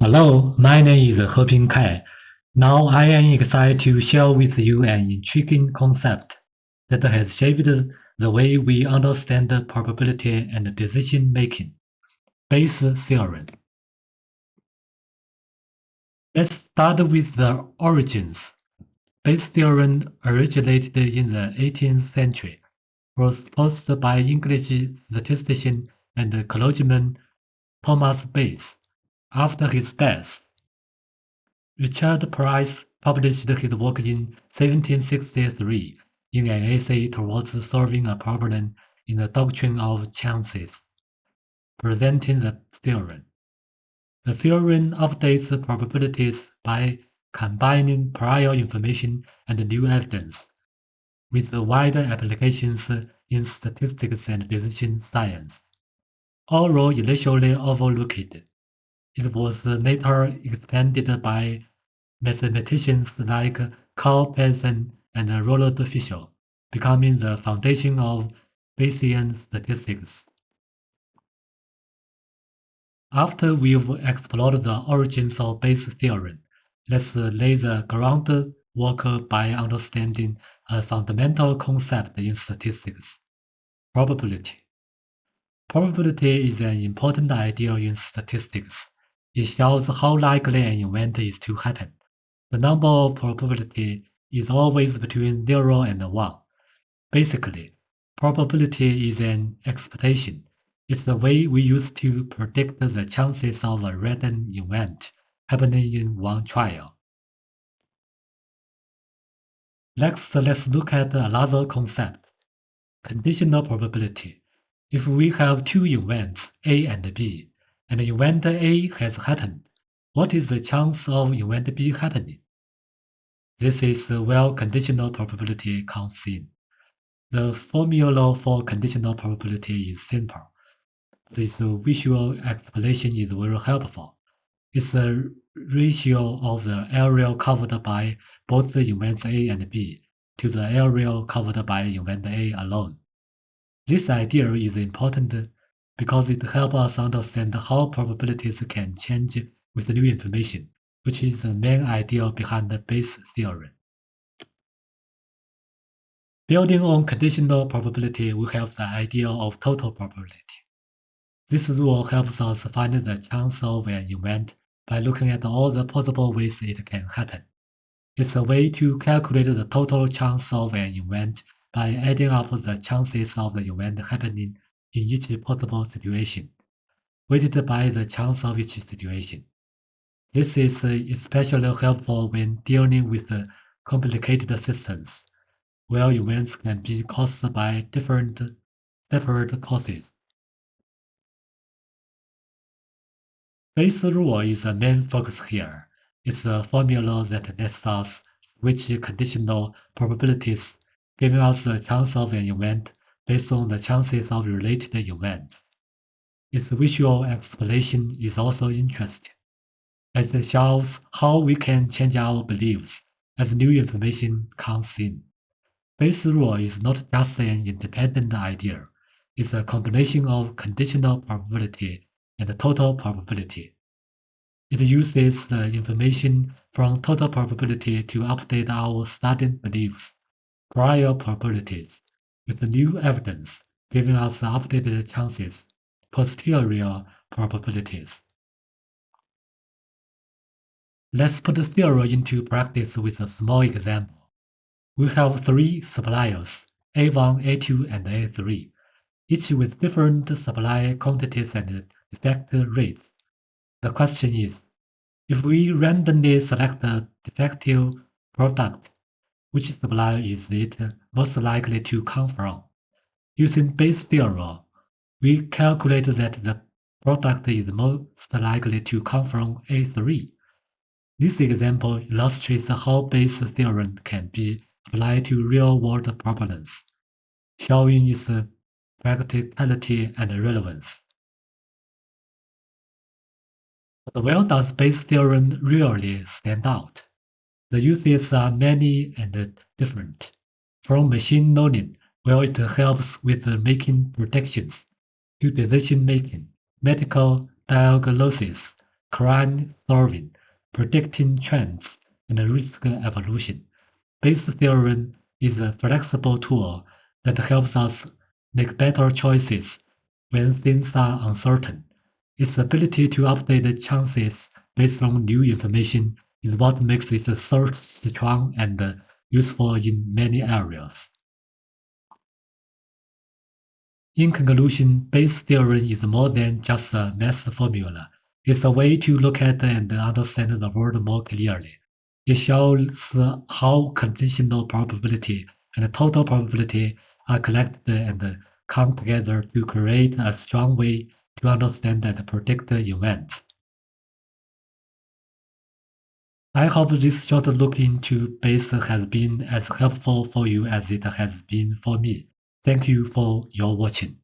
Hello, my name is Heping Kai. Now I am excited to share with you an intriguing concept that has shaped the way we understand probability and decision making: Bayes' theorem. Let's start with the origins. Bayes' theorem originated in the 18th century, was proposed by English statistician and clergyman Thomas Bayes. After his death, Richard Price published his work in 1763 in an essay towards solving a problem in the doctrine of chances, presenting the theorem. The theorem updates probabilities by combining prior information and new evidence, with wider applications in statistics and decision science. Although initially overlooked, it was later expanded by mathematicians like Carl Pearson and Roland Fisher, becoming the foundation of Bayesian statistics. After we've explored the origins of Bayes' theorem, let's lay the groundwork by understanding a fundamental concept in statistics: probability. Probability is an important idea in statistics. It shows how likely an event is to happen. The number of probability is always between 0 and 1. Basically, probability is an expectation. It's the way we use to predict the chances of a random event happening in one trial. Next, let's look at another concept: conditional probability. If we have two events, A and B, and event A has happened, what is the chance of event B happening? This is where conditional probability comes in. The formula for conditional probability is simple. This visual explanation is very helpful. It's a ratio of the area covered by both the events A and B to the area covered by event A alone. This idea is important because it helps us understand how probabilities can change with new information, which is the main idea behind the Bayes' theorem. Building on conditional probability, we have the idea of total probability. This rule helps us find the chance of an event by looking at all the possible ways it can happen. It's a way to calculate the total chance of an event by adding up the chances of the event happening in each possible situation, weighted by the chance of each situation. This is especially helpful when dealing with complicated systems, where events can be caused by different separate causes. Bayes' rule is the main focus here. It's a formula that lets us switch conditional probabilities, giving us the chance of an event based on the chances of related events. Its visual explanation is also interesting, as it shows how we can change our beliefs as new information comes in. Bayes' rule is not just an independent idea. It's a combination of conditional probability and total probability. It uses the information from total probability to update our starting beliefs, prior probabilities, with new evidence, giving us updated chances, posterior probabilities. Let's put the theory into practice with a small example. We have three suppliers, A1, A2, and A3, each with different supply quantities and defect rates. The question is, if we randomly select a defective product, which supplier is it most likely to come from? Using Bayes' theorem, we calculate that the product is most likely to come from A3. This example illustrates how Bayes' theorem can be applied to real-world problems, showing its practicality and relevance. But where does Bayes' theorem really stand out? The uses are many and different, from machine learning, where it helps with making predictions, to decision making, medical diagnosis, crime solving, predicting trends, and risk evolution. Bayes' theorem is a flexible tool that helps us make better choices when things are uncertain. Its ability to update the chances based on new information is what makes it so strong and useful in many areas. In conclusion, Bayes' theorem is more than just a math formula. It's a way to look at and understand the world more clearly. It shows how conditional probability and total probability are collected and come together to create a strong way to understand and predict events. I hope this short look into Bayes has been as helpful for you as it has been for me. Thank you for your watching.